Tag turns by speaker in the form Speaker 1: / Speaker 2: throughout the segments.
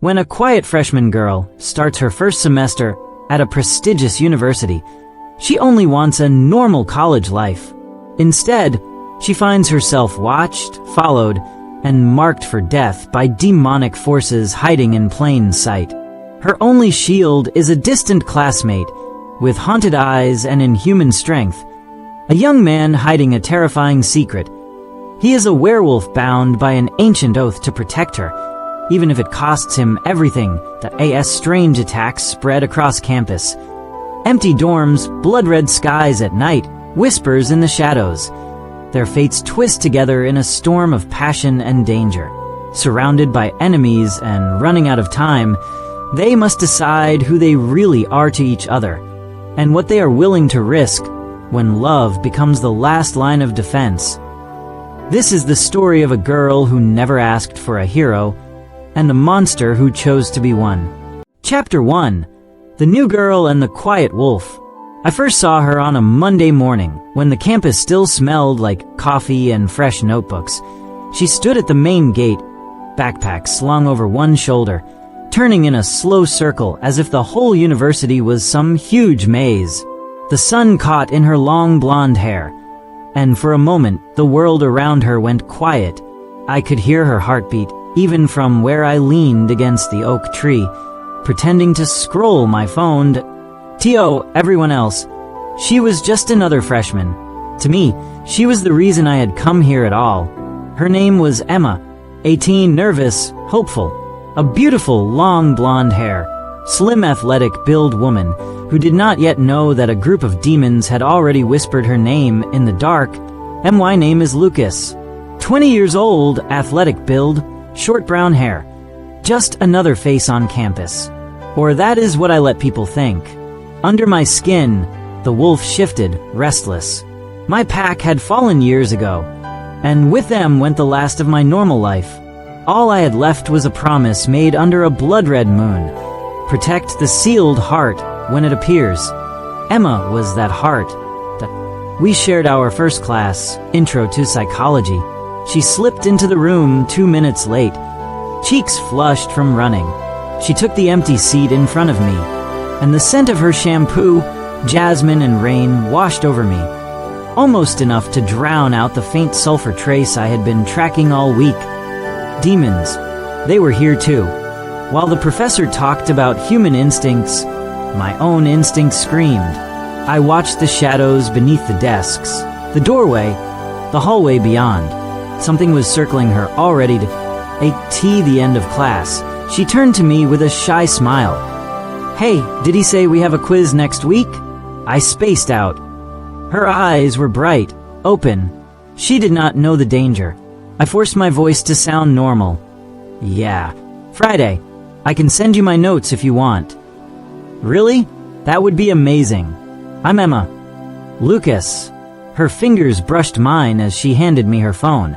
Speaker 1: When a quiet freshman girl starts her first semester at a prestigious university, she only wants a normal college life. Instead, she finds herself watched, followed, and marked for death by demonic forces hiding in plain sight. Her only shield is a distant classmate with haunted eyes and inhuman strength, a young man hiding a terrifying secret. He is a werewolf bound by an ancient oath to protect her, even if it costs him everything. Strange attacks spread across campus. Empty dorms, blood-red skies at night, whispers in the shadows. Their fates twist together in a storm of passion and danger. Surrounded by enemies and running out of time, they must decide who they really are to each other, and what they are willing to risk when love becomes the last line of defense. This is the story of a girl who never asked for a hero, and a monster who chose to be one. Chapter 1. The New Girl and the Quiet Wolf. I first saw her on a Monday morning, when the campus still smelled like coffee and fresh notebooks. She stood at the main gate, backpack slung over one shoulder, turning in a slow circle as if the whole university was some huge maze. The sun caught in her long blonde hair, and for a moment the world around her went quiet. I could hear her heartbeat, even from where I leaned against the oak tree, pretending to scroll my phone. To everyone else, she was just another freshman. To me, she was the reason I had come here at all. Her name was Emma, 18, nervous, hopeful, a beautiful long blonde hair, slim athletic build woman who did not yet know that a group of demons had already whispered her name in the dark. My name is Lucas. 20 years old, athletic build, short brown hair. Just another face on campus. Or that is what I let people think. Under my skin, the wolf shifted, restless. My pack had fallen years ago, and with them went the last of my normal life. All I had left was a promise made under a blood-red moon. Protect the sealed heart when it appears. Emma was that heart. We shared our first class, Intro to Psychology. She slipped into the room 2 minutes late, cheeks flushed from running. She took the empty seat in front of me, and the scent of her shampoo, jasmine and rain washed over me, almost enough to drown out the faint sulfur trace I had been tracking all week. Demons. They were here too. While the professor talked about human instincts, my own instincts screamed. I watched the shadows beneath the desks, the doorway, the hallway beyond. Something was circling her, all ready to the end of class. She turned to me with a shy smile. "Hey, did he say we have a quiz next week?" I spaced out. Her eyes were bright, open. She did not know the danger. I forced my voice to sound normal. "Yeah, Friday. I can send you my notes if you want." "Really? That would be amazing. I'm Emma." "Lucas." Her fingers brushed mine as she handed me her phone,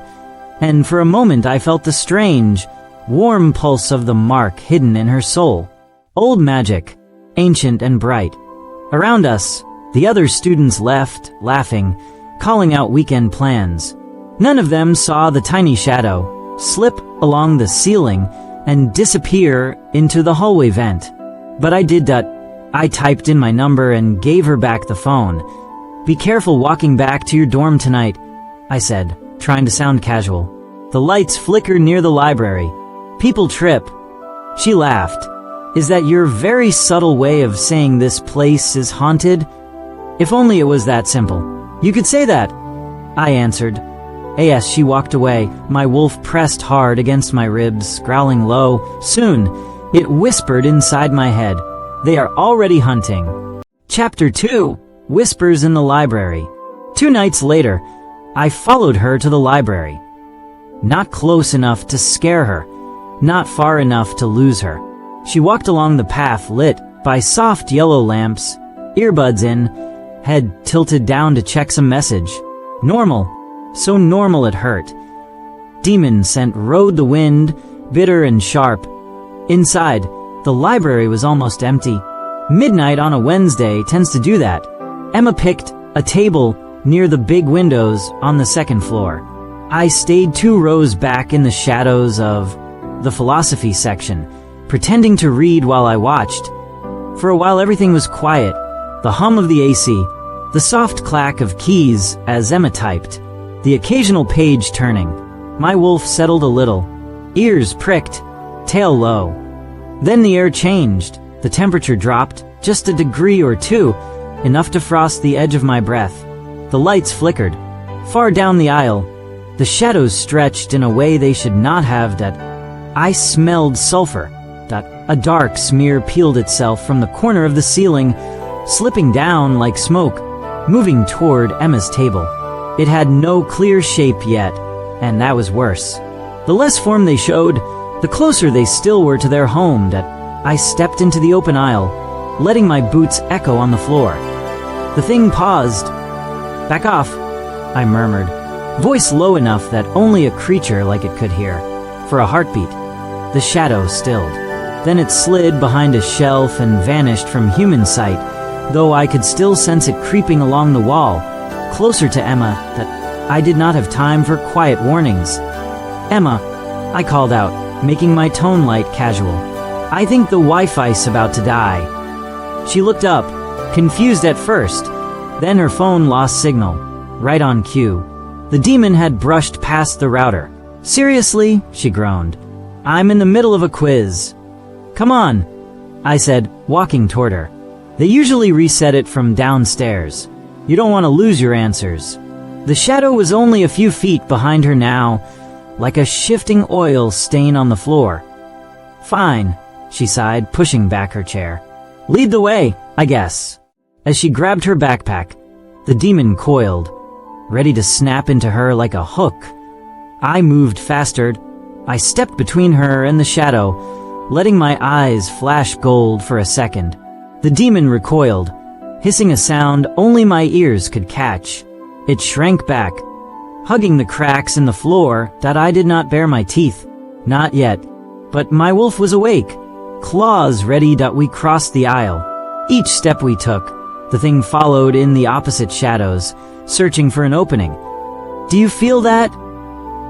Speaker 1: and for a moment I felt the strange, warm pulse of the mark hidden in her soul. Old magic, ancient and bright. Around us, the other students left, laughing, calling out weekend plans. None of them saw the tiny shadow slip along the ceiling and disappear into the hallway vent. But I did that. I typed in my number and gave her back the phone. "Be careful walking back to your dorm tonight," I said, trying to sound casual. "The lights flicker near the library. People trip." She laughed. "Is that your very subtle way of saying this place is haunted?" "If only it was that simple. You could say that," I answered. As she walked away, my wolf pressed hard against my ribs, growling low. Soon, it whispered inside my head, "They are already hunting." Chapter 2. Whispers in the Library. 2 nights later, I followed her to the library. Not close enough to scare her, not far enough to lose her. She walked along the path lit by soft yellow lamps, earbuds in, head tilted down to check some message. Normal. So normal it hurt. Demon scent rode the wind, bitter and sharp. Inside, the library was almost empty. Midnight on a Wednesday tends to do that. Emma picked a table near the big windows on the second floor. I stayed 2 rows back in the shadows of the philosophy section, pretending to read while I watched. For a while everything was quiet. The hum of the AC, the soft clack of keys as Emma typed, the occasional page turning. My wolf settled a little, ears pricked, tail low. Then the air changed. The temperature dropped, just a degree or two, enough to frost the edge of my breath. The lights flickered. Far down the aisle, the shadows stretched in a way they should not have. That I smelled sulfur. That a dark smear peeled itself from the corner of the ceiling, slipping down like smoke, moving toward Emma's table. It had no clear shape yet, and that was worse. The less form they showed, the closer they still were to their home. That I stepped into the open aisle, letting my boots echo on the floor. The thing paused. "Back off," I murmured, voice low enough that only a creature like it could hear. For a heartbeat, the shadow stilled. Then it slid behind a shelf and vanished from human sight, though I could still sense it creeping along the wall, closer to Emma. That I did not have time for quiet warnings. "Emma," I called out, making my tone light casual. "I think the Wi-Fi's about to die." She looked up, confused at first. Then her phone lost signal, right on cue. The demon had brushed past the router. "Seriously?" she groaned. "I'm in the middle of a quiz." "Come on," I said, walking toward her. "They usually reset it from downstairs. You don't want to lose your answers." The shadow was only a few feet behind her now, like a shifting oil stain on the floor. "Fine," she sighed, pushing back her chair. "Lead the way, I guess." As she grabbed her backpack, the demon coiled, ready to snap into her like a hook. I moved faster. I stepped between her and the shadow, letting my eyes flash gold for a second. The demon recoiled, hissing a sound only my ears could catch. It shrank back, hugging the cracks in the floor. That I did not bare my teeth. Not yet. But my wolf was awake, claws ready. We crossed the aisle. Each step we took, the thing followed in the opposite shadows, searching for an opening. "Do you feel that?"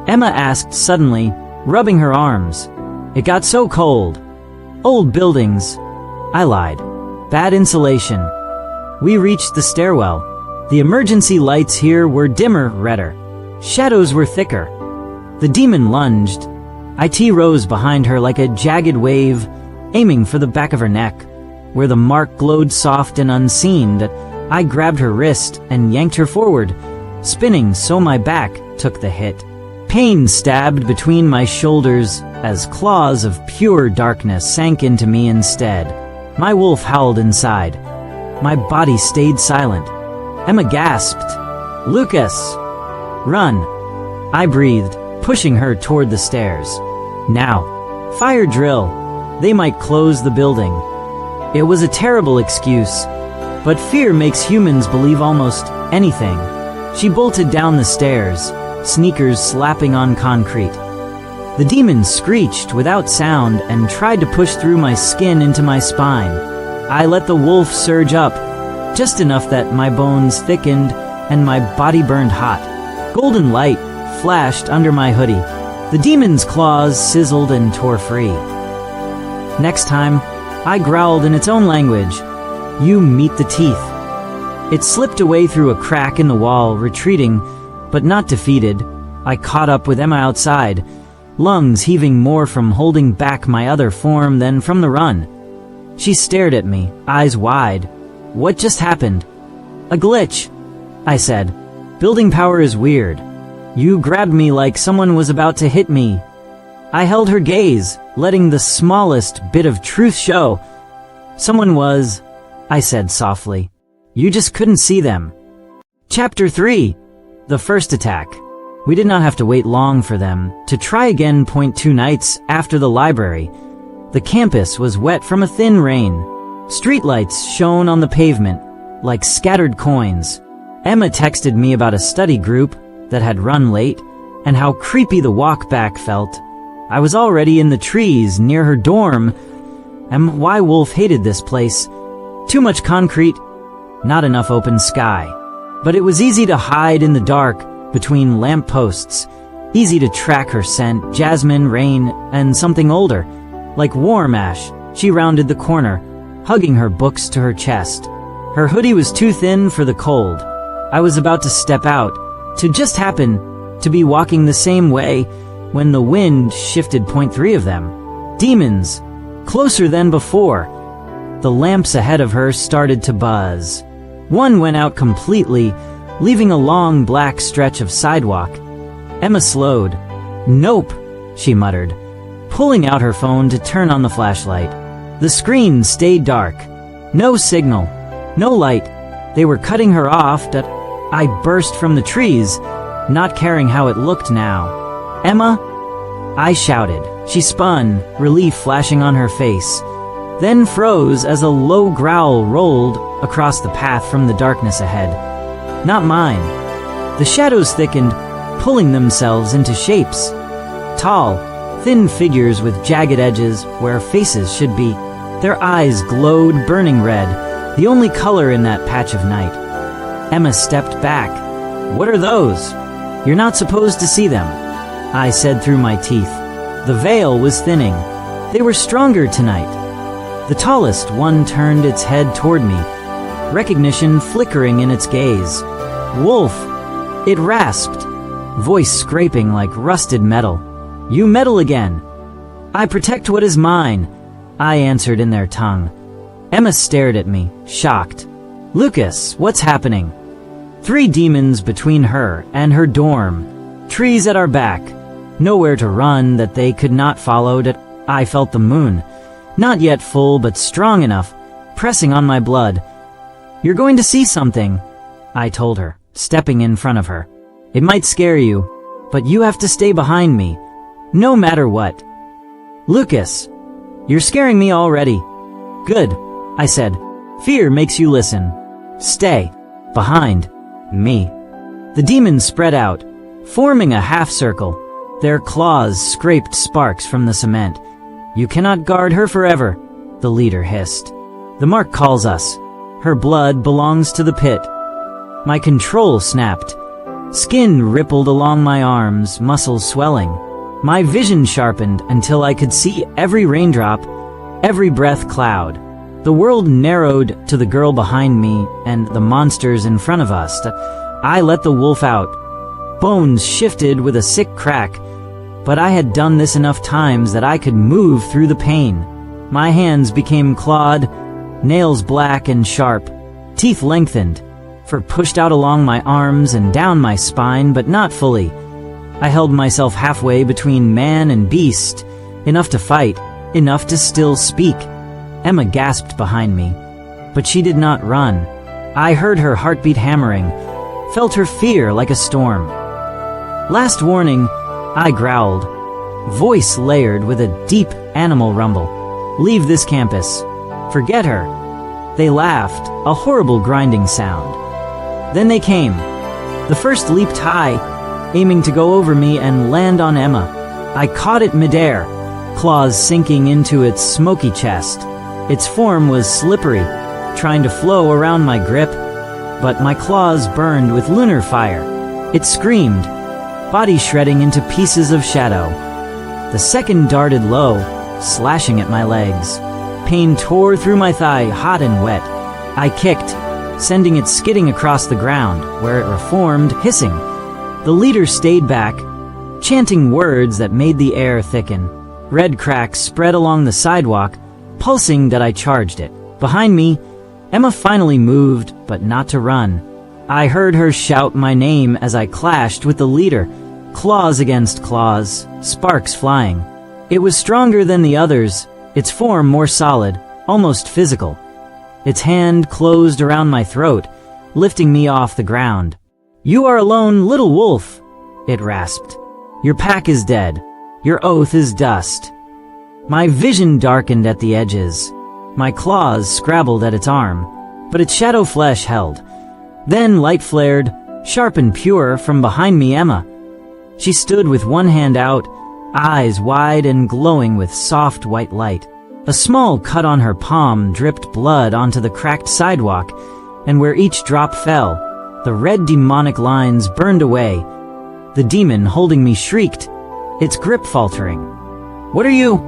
Speaker 1: Emma asked suddenly, rubbing her arms. "It got so cold." "Old buildings," I lied. "Bad insulation." We reached the stairwell. The emergency lights here were dimmer, redder. Shadows were thicker. The demon lunged. It rose behind her like a jagged wave, aiming for the back of her neck, where the mark glowed soft and unseen. That I grabbed her wrist and yanked her forward, spinning so my back took the hit. Pain stabbed between my shoulders as claws of pure darkness sank into me instead. My wolf howled inside. My body stayed silent. Emma gasped. "Lucas! Run!" I breathed, pushing her toward the stairs. "Now. Fire drill. They might close the building." It was a terrible excuse, but fear makes humans believe almost anything. She bolted down the stairs, sneakers slapping on concrete. The demon screeched without sound and tried to push through my skin into my spine. I let the wolf surge up, just enough that my bones thickened and my body burned hot. Golden light flashed under my hoodie. The demon's claws sizzled and tore free. Next time, I growled in its own language, "You meet the teeth." It slipped away through a crack in the wall, retreating, but not defeated. I caught up with Emma outside, lungs heaving more from holding back my other form than from the run. She stared at me, eyes wide. "What just happened?" "A glitch," I said. "Building power is weird. You grabbed me like someone was about to hit me." I held her gaze, letting the smallest bit of truth show. "Someone was," I said softly. "You just couldn't see them." Chapter 3. The first attack. We did not have to wait long for them to try again. 2 nights after the library. The campus was wet from a thin rain. Streetlights shone on the pavement like scattered coins. Emma texted me about a study group that had run late and how creepy the walk back felt. I was already in the trees near her dorm, and why Wolf hated this place. Too much concrete, not enough open sky. But it was easy to hide in the dark between lampposts, easy to track her scent, jasmine, rain, and something older. Like warm ash, she rounded the corner, hugging her books to her chest. Her hoodie was too thin for the cold. I was about to step out, to just happen to be walking the same way, when the wind shifted 0.3 of them. Demons, closer than before. The lamps ahead of her started to buzz. One went out completely, leaving a long black stretch of sidewalk. Emma slowed. "Nope," she muttered, pulling out her phone to turn on the flashlight. The screen stayed dark. No signal, no light. They were cutting her off. I burst from the trees, not caring how it looked now. "Emma?" I shouted. She spun, relief flashing on her face, then froze as a low growl rolled across the path from the darkness ahead. Not mine. The shadows thickened, pulling themselves into shapes. Tall, thin figures with jagged edges where faces should be. Their eyes glowed burning red, the only color in that patch of night. Emma stepped back. "What are those?" "You're not supposed to see them," I said through my teeth. The veil was thinning. They were stronger tonight. The tallest one turned its head toward me, recognition flickering in its gaze. "Wolf," it rasped, voice scraping like rusted metal. "You meddle again." "I protect what is mine," I answered in their tongue. Emma stared at me, shocked. "Lucas, what's happening?" 3 demons between her and her dorm. Trees at our back. Nowhere to run that they could not follow. I felt the moon, not yet full but strong enough, pressing on my blood. "You're going to see something," I told her, stepping in front of her. "It might scare you, but you have to stay behind me, no matter what." "Lucas, you're scaring me already." "Good," I said. "Fear makes you listen. Stay behind me." The demons spread out, forming a half circle. Their claws scraped sparks from the cement. "You cannot guard her forever," the leader hissed. "The mark calls us. Her blood belongs to the pit." My control snapped. Skin rippled along my arms, muscles swelling. My vision sharpened until I could see every raindrop, every breath cloud. The world narrowed to the girl behind me and the monsters in front of us. I let the wolf out. Bones shifted with a sick crack, but I had done this enough times that I could move through the pain. My hands became clawed, nails black and sharp, teeth lengthened, fur pushed out along my arms and down my spine, but not fully. I held myself halfway between man and beast, enough to fight, enough to still speak. Emma gasped behind me, but she did not run. I heard her heartbeat hammering, felt her fear like a storm. "Last warning," I growled, voice layered with a deep animal rumble. "Leave this campus. Forget her." They laughed, a horrible grinding sound. Then they came. The first leaped high, aiming to go over me and land on Emma. I caught it midair, claws sinking into its smoky chest. Its form was slippery, trying to flow around my grip, but my claws burned with lunar fire. It screamed, body shredding into pieces of shadow. The second darted low, slashing at my legs. Pain tore through my thigh, hot and wet. I kicked, sending it skidding across the ground, where it reformed, hissing. The leader stayed back, chanting words that made the air thicken. Red cracks spread along the sidewalk, pulsing that I charged it. Behind me, Emma finally moved, but not to run. I heard her shout my name as I clashed with the leader, claws against claws, sparks flying. It was stronger than the others, its form more solid, almost physical. Its hand closed around my throat, lifting me off the ground. "You are alone, little wolf," it rasped. "Your pack is dead. Your oath is dust." My vision darkened at the edges. My claws scrabbled at its arm, but its shadow flesh held. Then light flared, sharp and pure, from behind me, Emma. She stood with one hand out, eyes wide and glowing with soft white light. A small cut on her palm dripped blood onto the cracked sidewalk, and where each drop fell, the red demonic lines burned away. The demon holding me shrieked, its grip faltering. "What are you?"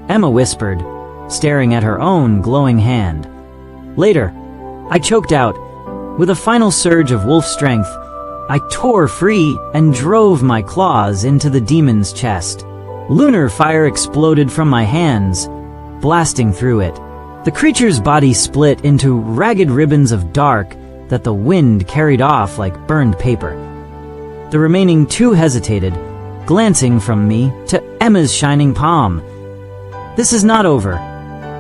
Speaker 1: Emma whispered, staring at her own glowing hand. Later, I choked out. With a final surge of wolf strength, I tore free and drove my claws into the demon's chest. Lunar fire exploded from my hands, blasting through it. The creature's body split into ragged ribbons of dark that the wind carried off like burned paper. The remaining two hesitated, glancing from me to Emma's shining palm. "This is not over,"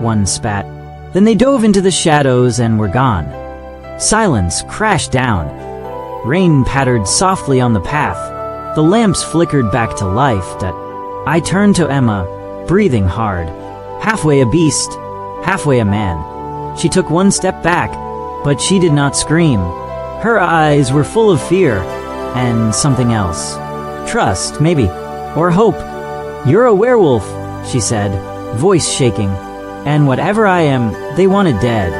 Speaker 1: one spat. Then they dove into the shadows and were gone. Silence crashed down. Rain pattered softly on the path. The lamps flickered back to life. I turned to Emma, breathing hard. Halfway a beast, halfway a man. She took one step back, but she did not scream. Her eyes were full of fear, and something else. Trust, maybe, or hope. "You're a werewolf," she said, voice shaking. "And whatever I am, they want it dead."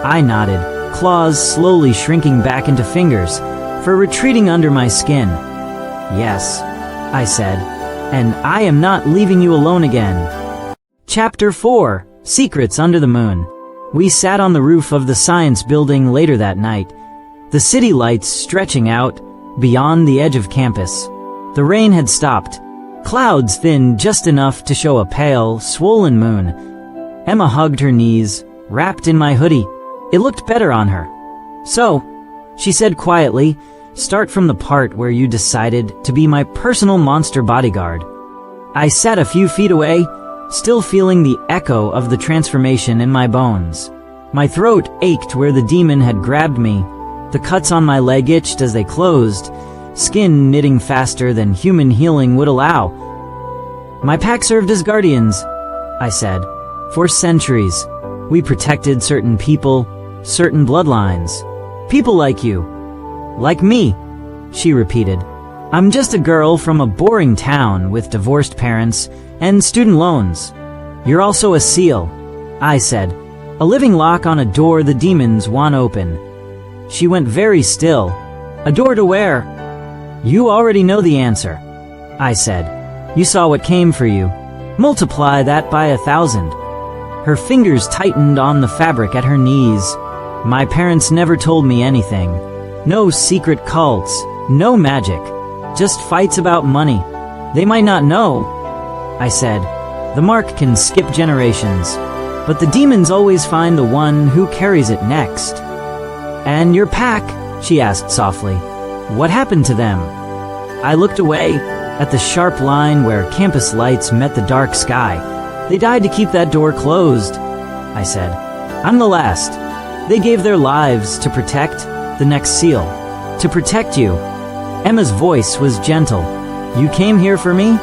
Speaker 1: I nodded, claws slowly shrinking back into fingers, for retreating under my skin. "Yes," I said, "and I am not leaving you alone again." Chapter 4: Secrets Under the Moon. We sat on the roof of the science building later that night, the city lights stretching out beyond the edge of campus. The rain had stopped, clouds thinned just enough to show a pale, swollen moon. Emma hugged her knees, wrapped in my hoodie. It looked better on her. "So," she said quietly, "start from the part where you decided to be my personal monster bodyguard." I sat a few feet away, still feeling the echo of the transformation in my bones. My throat ached where the demon had grabbed me. The cuts on my leg itched as they closed, skin knitting faster than human healing would allow. "My pack served as guardians," I said. "For centuries, we protected certain people, certain bloodlines. People like you. Like me," she repeated. "I'm just a girl from a boring town with divorced parents and student loans." "You're also a seal," I said. "A living lock on a door the demons want open." She went very still. "A door to where?" "You already know the answer," I said. "You saw what came for you. Multiply that by 1,000. Her fingers tightened on the fabric at her knees. "My parents never told me anything. No secret cults, no magic. Just fights about money. They might not know," I said. "The mark can skip generations, but the demons always find the one who carries it next." "And your pack?" she asked softly. "What happened to them?" I looked away at the sharp line where campus lights met the dark sky. "They died to keep that door closed," I said. "I'm the last. They gave their lives to protect the next seal. To protect you." Emma's voice was gentle. "You came here for me?"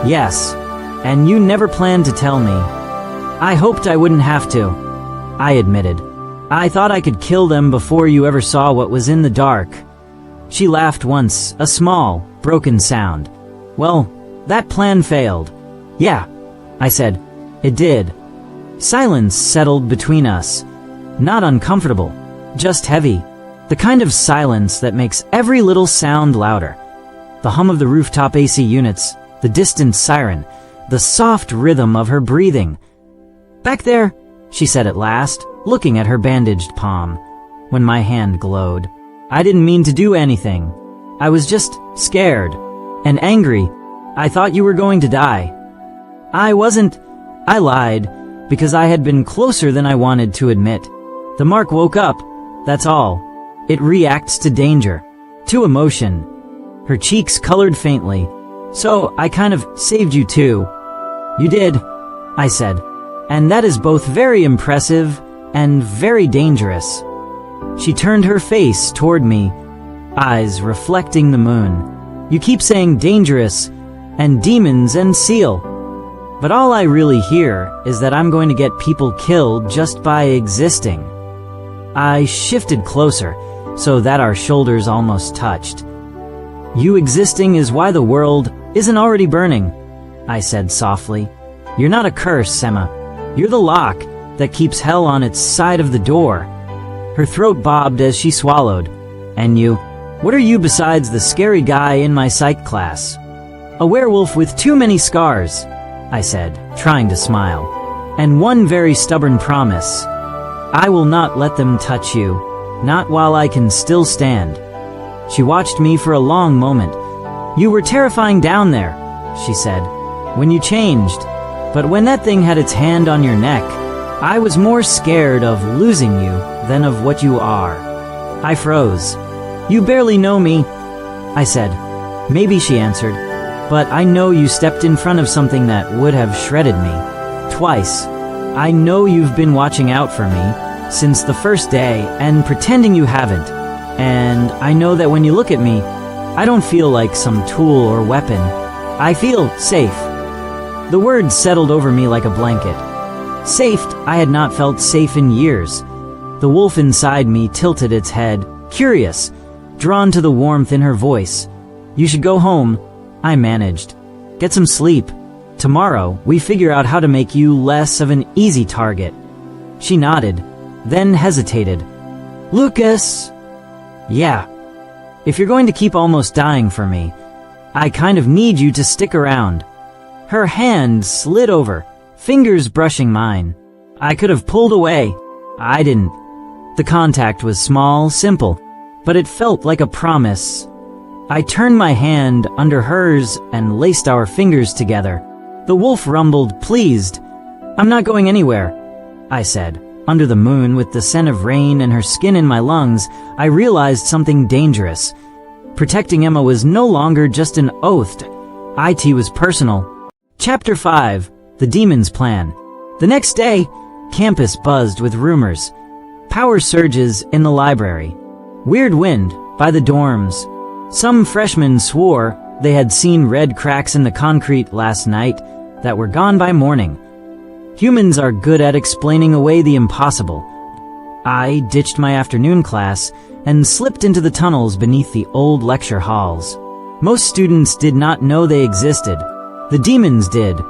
Speaker 1: "Yes. And you never planned to tell me." "I hoped I wouldn't have to," I admitted. "I thought I could kill them before you ever saw what was in the dark." She laughed once, a small, broken sound. "Well, that plan failed." "Yeah," I said. "It did." Silence settled between us. Not uncomfortable, just heavy. The kind of silence that makes every little sound louder. The hum of the rooftop AC units, the distant siren, the soft rhythm of her breathing. "Back there," she said at last, looking at her bandaged palm. When my hand glowed, I didn't mean to do anything. I was just scared and angry. "I thought you were going to die." "I wasn't," I lied, because I had been closer than I wanted to admit. "The mark woke up, that's all. It reacts to danger, to emotion." Her cheeks colored faintly. "So I kind of saved you too." "You did," I said. "And that is both very impressive and very dangerous." She turned her face toward me, eyes reflecting the moon. "You keep saying dangerous, and demons and seal. But all I really hear is that I'm going to get people killed just by existing." I shifted closer, so that our shoulders almost touched. "You existing is why the world isn't already burning," I said softly. "You're not a curse, Emma. You're the lock that keeps hell on its side of the door." Her throat bobbed as she swallowed. "And you? What are you besides the scary guy in my psych class?" "A werewolf with too many scars," I said, trying to smile. "And one very stubborn promise. I will not let them touch you, not while I can still stand." She watched me for a long moment. "You were terrifying down there," she said, "when you changed. But when that thing had its hand on your neck, I was more scared of losing you than of what you are." I froze. "You barely know me," I said. "Maybe," she answered, "but I know you stepped in front of something that would have shredded me. Twice. I know you've been watching out for me since the first day and pretending you haven't. And I know that when you look at me, I don't feel like some tool or weapon. I feel safe." The words settled over me like a blanket. Safe? I had not felt safe in years. The wolf inside me tilted its head, curious, drawn to the warmth in her voice. "You should go home," I managed. "Get some sleep. Tomorrow, we figure out how to make you less of an easy target." She nodded, then hesitated. "Lucas?" "Yeah. If you're going to keep almost dying for me, I kind of need you to stick around." Her hand slid over, fingers brushing mine. I could have pulled away. I didn't. The contact was small, simple, but it felt like a promise. I turned my hand under hers and laced our fingers together. The wolf rumbled, pleased. "I'm not going anywhere," I said. Under the moon, with the scent of rain and her skin in my lungs, I realized something dangerous. Protecting Emma was no longer just an oath. It was personal. Chapter 5. The Demon's Plan. The next day, campus buzzed with rumors. Power surges in the library. Weird wind by the dorms. Some freshmen swore they had seen red cracks in the concrete last night that were gone by morning. Humans are good at explaining away the impossible. I ditched my afternoon class and slipped into the tunnels beneath the old lecture halls. Most students did not know they existed. The demons did.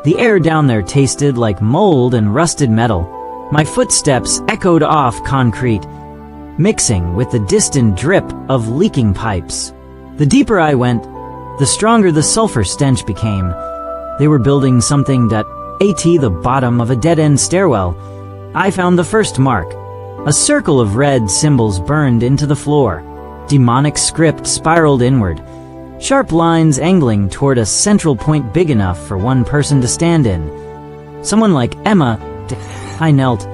Speaker 1: The air down there tasted like mold and rusted metal. My footsteps echoed off concrete, mixing with the distant drip of leaking pipes. The deeper I went, the stronger the sulfur stench became. They were building something that at the bottom of a dead-end stairwell. I found the first mark. A circle of red symbols burned into the floor. Demonic script spiraled inward, sharp lines angling toward a central point big enough for one person to stand in. Someone like Emma. I knelt,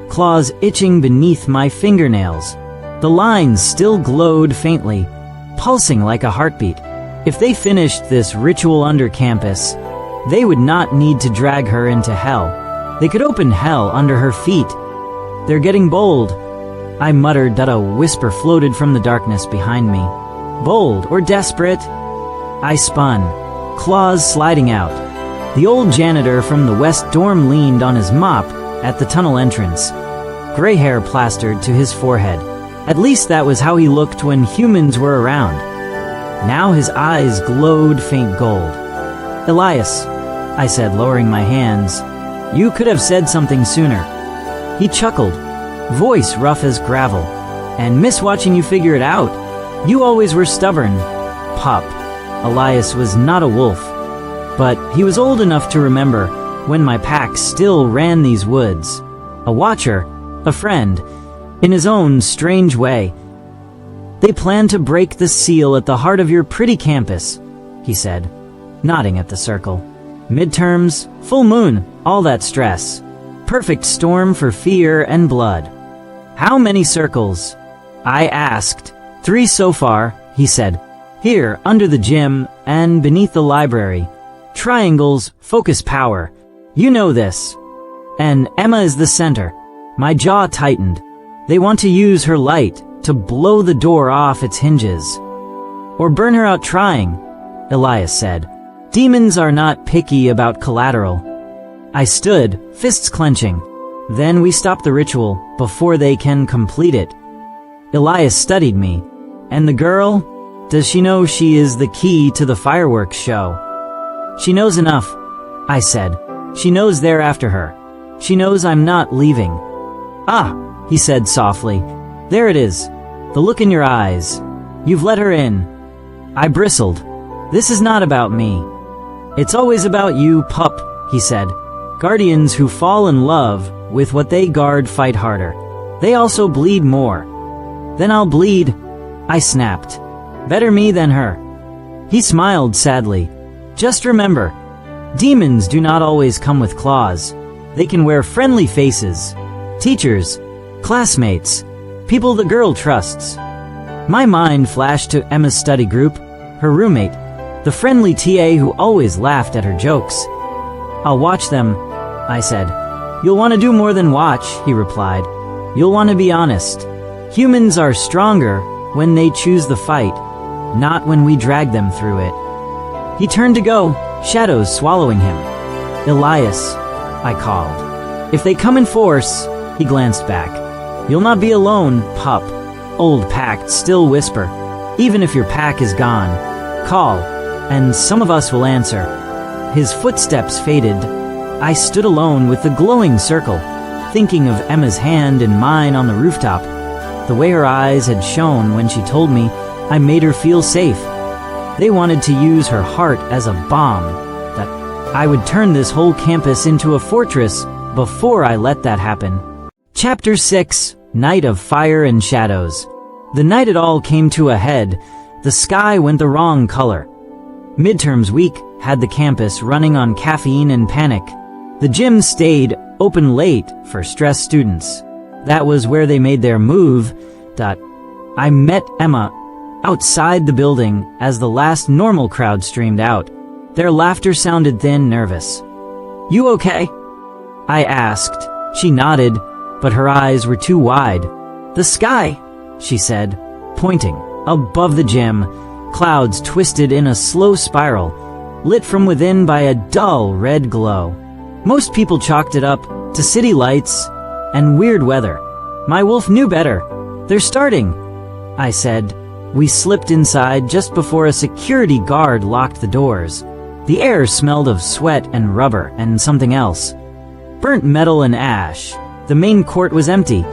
Speaker 1: claws itching beneath my fingernails. The lines still glowed faintly, pulsing like a heartbeat. If they finished this ritual under campus, they would not need to drag her into hell. They could open hell under her feet. "They're getting bold," I muttered that a whisper floated from the darkness behind me. "Bold or desperate?" I spun, claws sliding out. The old janitor from the west dorm leaned on his mop at the tunnel entrance, gray hair plastered to his forehead. At least that was how he looked when humans were around. Now his eyes glowed faint gold. "Elias," I said, lowering my hands, "you could have said something sooner." He chuckled, voice rough as gravel. "And miss watching you figure it out. You always were stubborn." Pup. Elias was not a wolf, but he was old enough to remember when my pack still ran these woods. A watcher, a friend, in his own strange way. "They plan to break the seal at the heart of your pretty campus," he said, nodding at the circle. "Midterms, full moon, all that stress. Perfect storm for fear and blood." "How many circles?" I asked. "3 so far," he said. "Here, under the gym, and beneath the library. Triangles, focus power. You know this. And Emma is the center." My jaw tightened. "They want to use her light to blow the door off its hinges. Or burn her out trying," Elias said. "Demons are not picky about collateral." I stood, fists clenching. "Then we stop the ritual before they can complete it." Elias studied me. "And the girl? Does she know she is the key to the fireworks show?" "She knows enough," I said. "She knows they're after her. She knows I'm not leaving." "Ah," he said softly. "There it is. The look in your eyes. You've let her in." I bristled. "This is not about me. It's always about you, pup," he said. Guardians who fall in love with what they guard fight harder. They also bleed more. Then I'll bleed, I snapped. Better me than her. He smiled sadly. Just remember, demons do not always come with claws. They can wear friendly faces. Teachers, classmates, people the girl trusts. My mind flashed to Emma's study group, her roommate, the friendly TA who always laughed at her jokes. I'll watch them, I said. You'll want to do more than watch, he replied. You'll want to be honest. Humans are stronger when they choose the fight, not when we drag them through it. He turned to go, shadows swallowing him. Elias, I called. If they come in force, he glanced back. You'll not be alone, pup. Old pact still whisper. Even if your pack is gone, call, and some of us will answer. His footsteps faded. I stood alone with the glowing circle, thinking of Emma's hand in mine on the rooftop. The way her eyes had shone when she told me I made her feel safe. They wanted to use her heart as a bomb, that I would turn this whole campus into a fortress before I let that happen. Chapter 6, Night of Fire and Shadows. The night it all came to a head, the sky went the wrong color. Midterms week had the campus running on caffeine and panic. The gym stayed open late for stressed students. That was where they made their move. I met Emma outside the building as the last normal crowd streamed out. Their laughter sounded thin, nervous. You okay? I asked. She nodded, but her eyes were too wide. The sky, she said, pointing. Above the gym, clouds twisted in a slow spiral, lit from within by a dull red glow. Most people chalked it up to city lights and weird weather. My wolf knew better. They're starting, I said. We slipped inside just before a security guard locked the doors. The air smelled of sweat and rubber and something else. Burnt metal and ash. The main court was empty.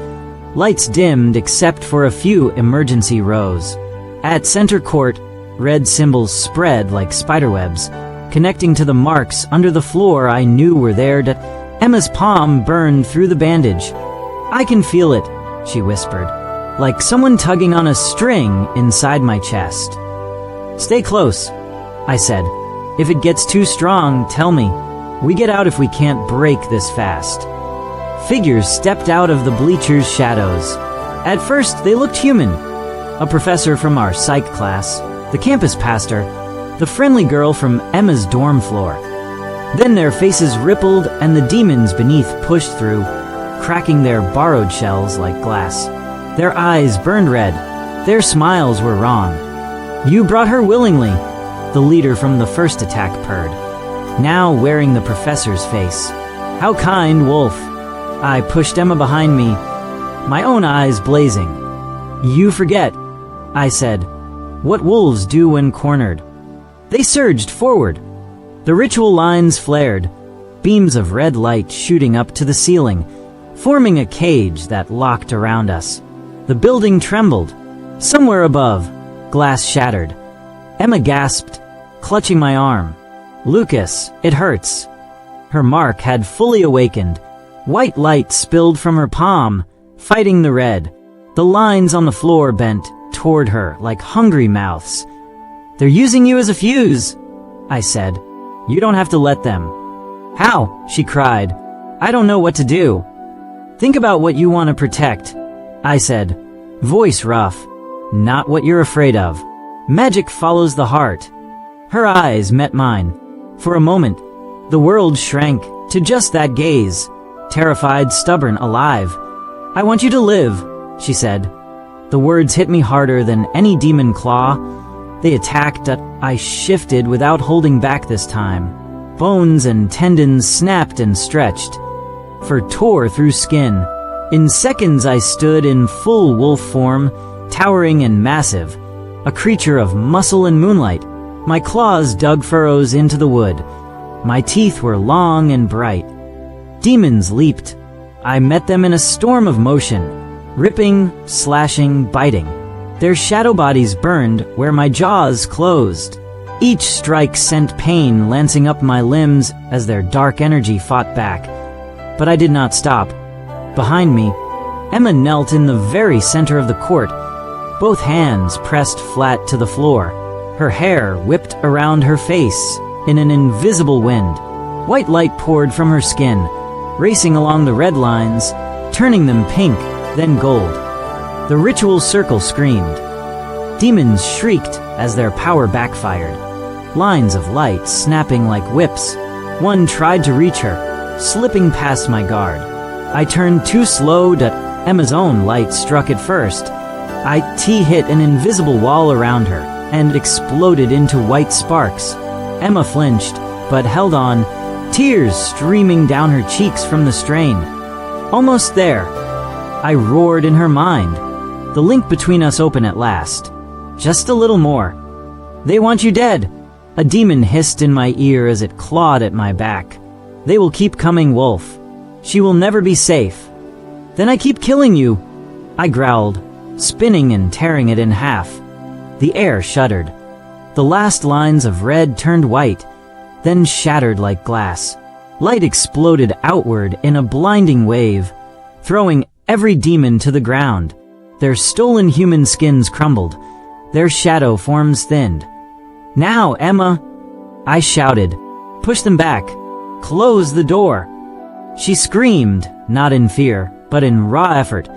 Speaker 1: Lights dimmed except for a few emergency rows. At center court, red symbols spread like spiderwebs, connecting to the marks under the floor I knew were there. Emma's palm burned through the bandage. I can feel it, she whispered, like someone tugging on a string inside my chest. Stay close, I said. If it gets too strong, tell me. We get out if we can't break this fast. Figures stepped out of the bleachers' shadows. At first, they looked human. A professor from our psych class, the campus pastor, the friendly girl from Emma's dorm floor. Then their faces rippled and the demons beneath pushed through, cracking their borrowed shells like glass. Their eyes burned red. Their smiles were wrong. You brought her willingly, the leader from the first attack purred, now wearing the professor's face. How kind, Wolf. I pushed Emma behind me, my own eyes blazing. You forget, I said, what wolves do when cornered. They surged forward. The ritual lines flared, beams of red light shooting up to the ceiling, forming a cage that locked around us. The building trembled. Somewhere above, glass shattered. Emma gasped, clutching my arm. Lucas, it hurts. Her mark had fully awakened. White light spilled from her palm, fighting the red. The lines on the floor bent toward her like hungry mouths. They're using you as a fuse, I said. You don't have to let them. How? She cried. I don't know what to do. Think about what you want to protect, I said, voice rough. Not what you're afraid of. Magic follows the heart. Her eyes met mine. For a moment, the world shrank to just that gaze. Terrified, stubborn, alive. I want you to live, she said. The words hit me harder than any demon claw. They attacked. I shifted without holding back this time. Bones and tendons snapped and stretched, fur tore through skin. In seconds I stood in full wolf form, towering and massive, a creature of muscle and moonlight. My claws dug furrows into the wood. My teeth were long and bright. Demons leaped. I met them in a storm of motion, ripping, slashing, biting. Their shadow bodies burned where my jaws closed. Each strike sent pain lancing up my limbs as their dark energy fought back. But I did not stop. Behind me, Emma knelt in the very center of the court, both hands pressed flat to the floor, her hair whipped around her face in an invisible wind. White light poured from her skin, racing along the red lines, turning them pink, then gold. The ritual circle screamed. Demons shrieked as their power backfired, lines of light snapping like whips. One tried to reach her, slipping past my guard. I turned too slow that Emma's own light struck it first. IT hit an invisible wall around her and exploded into white sparks. Emma flinched, but held on, tears streaming down her cheeks from the strain. Almost there. I roared in her mind. The link between us open at last. Just a little more. They want you dead. A demon hissed in my ear as it clawed at my back. They will keep coming, Wolf. She will never be safe. Then I keep killing you, I growled, spinning and tearing it in half. The air shuddered. The last lines of red turned white, then shattered like glass. Light exploded outward in a blinding wave, throwing every demon to the ground. Their stolen human skins crumbled. Their shadow forms thinned. Now, Emma, I shouted. Push them back. Close the door. She screamed, not in fear, but in raw effort,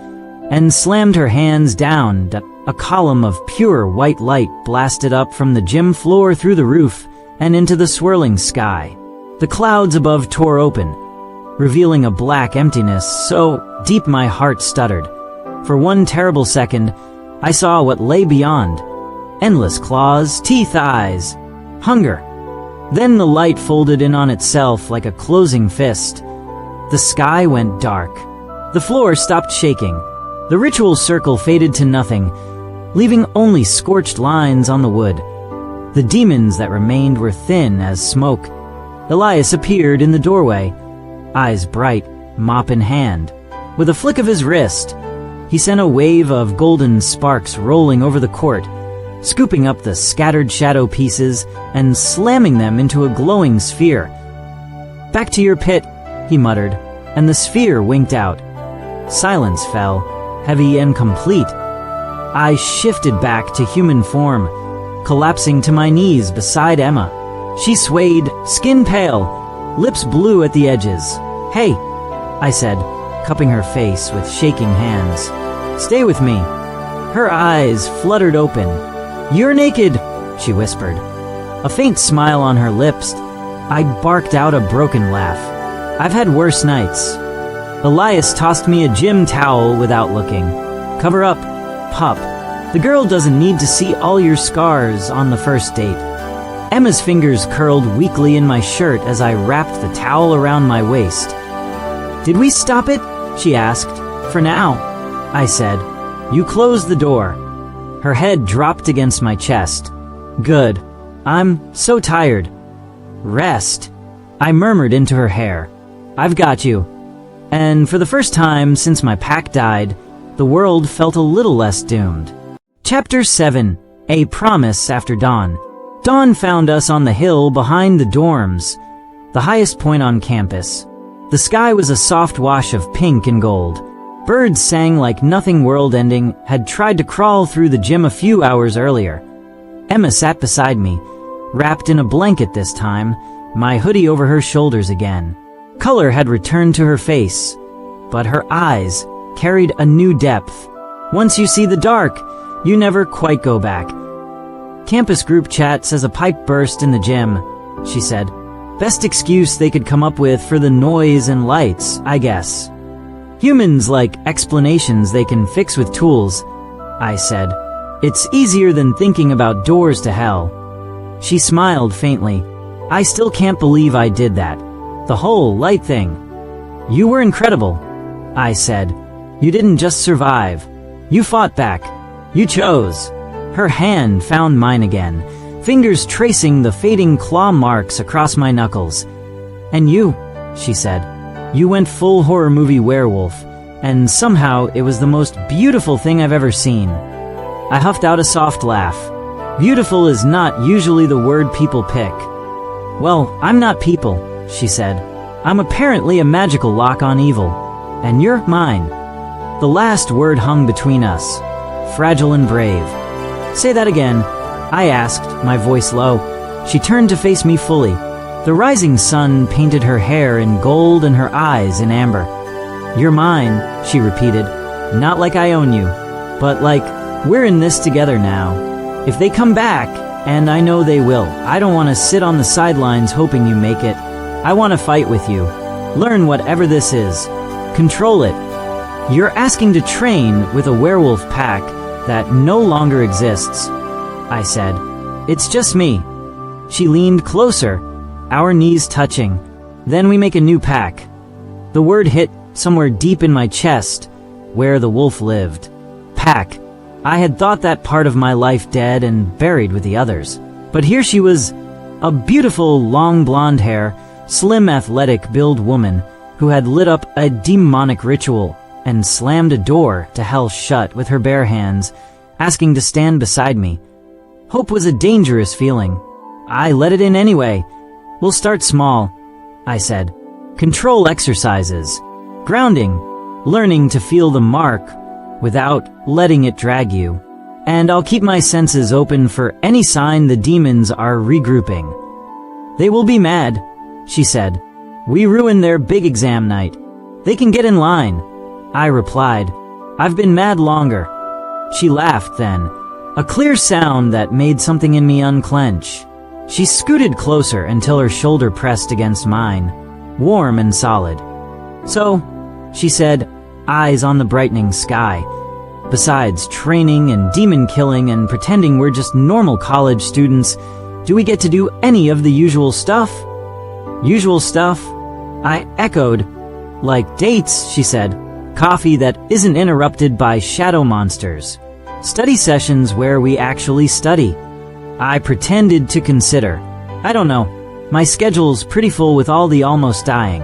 Speaker 1: and slammed her hands down. A column of pure white light blasted up from the gym floor through the roof and into the swirling sky. The clouds above tore open, revealing a black emptiness so deep my heart stuttered. For one terrible second, I saw what lay beyond. Endless claws, teeth, eyes, hunger. Then the light folded in on itself like a closing fist. The sky went dark. The floor stopped shaking. The ritual circle faded to nothing, leaving only scorched lines on the wood. The demons that remained were thin as smoke. Elias appeared in the doorway, eyes bright, mop in hand. With a flick of his wrist, he sent a wave of golden sparks rolling over the court, scooping up the scattered shadow pieces and slamming them into a glowing sphere. Back to your pit, he muttered, and the sphere winked out. Silence fell, heavy and complete. I shifted back to human form, collapsing to my knees beside Emma. She swayed, skin pale, lips blue at the edges. Hey, I said, cupping her face with shaking hands. Stay with me. Her eyes fluttered open. You're naked, she whispered. A faint smile on her lips. I barked out a broken laugh. I've had worse nights. Elias tossed me a gym towel without looking. Cover up, pup. The girl doesn't need to see all your scars on the first date. Emma's fingers curled weakly in my shirt as I wrapped the towel around my waist. Did we stop it? She asked. For now, I said. You closed the door. Her head dropped against my chest. Good. I'm so tired. Rest. I murmured into her hair. I've got you. And for the first time since my pack died, the world felt a little less doomed. Chapter 7. A Promise After Dawn. Dawn found us on the hill behind the dorms, the highest point on campus. The sky was a soft wash of pink and gold. Birds sang like nothing world-ending had tried to crawl through the gym a few hours earlier. Emma sat beside me, wrapped in a blanket this time, my hoodie over her shoulders again. Color had returned to her face, but her eyes carried a new depth. Once you see the dark, you never quite go back. Campus group chat says a pipe burst in the gym, she said. Best excuse they could come up with for the noise and lights, I guess. Humans like explanations they can fix with tools, I said. It's easier than thinking about doors to hell. She smiled faintly. I still can't believe I did that. The whole light thing. You were incredible, I said. You didn't just survive. You fought back. You chose. Her hand found mine again, fingers tracing the fading claw marks across my knuckles. And you, she said. You went full horror movie werewolf, and somehow it was the most beautiful thing I've ever seen. I huffed out a soft laugh. Beautiful is not usually the word people pick. Well, I'm not people, she said. I'm apparently a magical lock on evil. And you're mine. The last word hung between us. Fragile and brave. Say that again, I asked, my voice low. She turned to face me fully. The rising sun painted her hair in gold and her eyes in amber. You're mine, she repeated. Not like I own you, but like we're in this together now. If they come back, and I know they will, I don't want to sit on the sidelines hoping you make it. I want to fight with you. Learn whatever this is. Control it. You're asking to train with a werewolf pack that no longer exists, I said. It's just me. She leaned closer, our knees touching. Then we make a new pack. The word hit somewhere deep in my chest, where the wolf lived. Pack. I had thought that part of my life dead and buried with the others. But here she was, a beautiful, long blonde hair, slim athletic build woman who had lit up a demonic ritual and slammed a door to hell shut with her bare hands, asking to stand beside me. Hope was a dangerous feeling. I let it in anyway. We'll start small, I said. Control exercises. Grounding. Learning to feel the mark without letting it drag you. And I'll keep my senses open for any sign the demons are regrouping. They will be mad, she said. We ruined their big exam night. They can get in line. I replied. I've been mad longer. She laughed then, a clear sound that made something in me unclench. She scooted closer until her shoulder pressed against mine, warm and solid. So, she said, eyes on the brightening sky. Besides training and demon killing and pretending we're just normal college students, do we get to do any of the usual stuff? Usual stuff? I echoed. Like dates, she said. Coffee that isn't interrupted by shadow monsters. Study sessions where we actually study. I pretended to consider. I don't know. My schedule's pretty full with all the almost dying.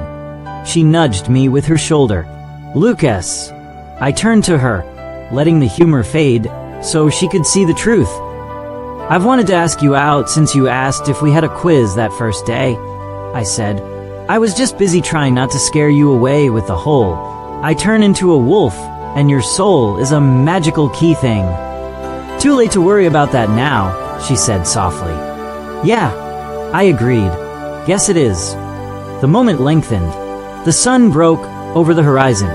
Speaker 1: She nudged me with her shoulder. Lucas. I turned to her, letting the humor fade so she could see the truth. I've wanted to ask you out since you asked if we had a quiz that first day, I said. I was just busy trying not to scare you away with the whole I turn into a wolf and your soul is a magical key thing. Too late to worry about that now, she said softly. Yeah, I agreed. Guess it is. The moment lengthened. The sun broke over the horizon,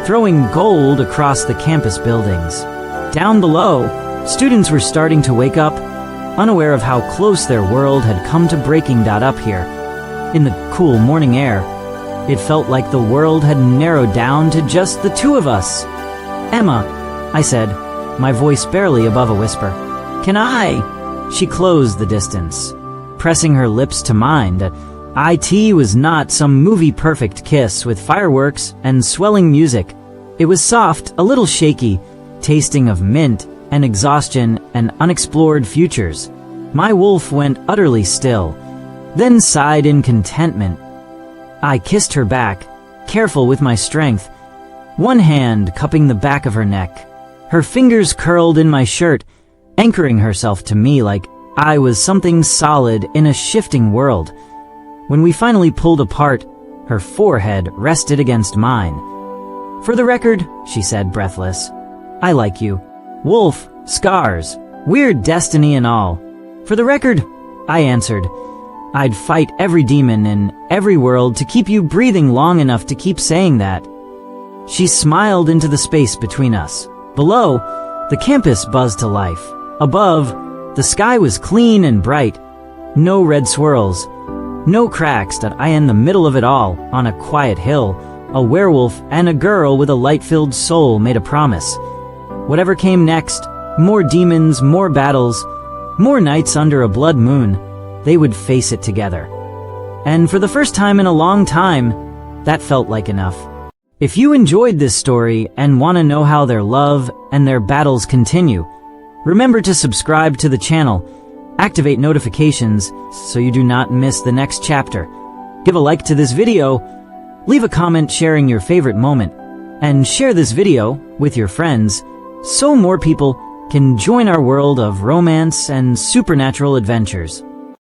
Speaker 1: throwing gold across the campus buildings. Down below, students were starting to wake up, unaware of how close their world had come to breaking. Up here, in the cool morning air, it felt like the world had narrowed down to just the two of us. Emma, I said, my voice barely above a whisper. Can I? She closed the distance, pressing her lips to mine. That IT was not some movie-perfect kiss with fireworks and swelling music. It was soft, a little shaky, tasting of mint and exhaustion and unexplored futures. My wolf went utterly still, then sighed in contentment. I kissed her back, careful with my strength, one hand cupping the back of her neck. Her fingers curled in my shirt, anchoring herself to me like I was something solid in a shifting world. When we finally pulled apart, her forehead rested against mine. For the record, she said, breathless, I like you. Wolf, scars, weird destiny and all. For the record, I answered, I'd fight every demon in every world to keep you breathing long enough to keep saying that. She smiled into the space between us. Below, the campus buzzed to life. Above, the sky was clean and bright. No red swirls, no cracks. That I in the middle of it all, on a quiet hill, a werewolf and a girl with a light-filled soul made a promise. Whatever came next, more demons, more battles, more nights under a blood moon, they would face it together. And for the first time in a long time, that felt like enough. If you enjoyed this story and want to know how their love and their battles continue, remember to subscribe to the channel, activate notifications so you do not miss the next chapter. Give a like to this video, leave a comment sharing your favorite moment, and share this video with your friends so more people can join our world of romance and supernatural adventures.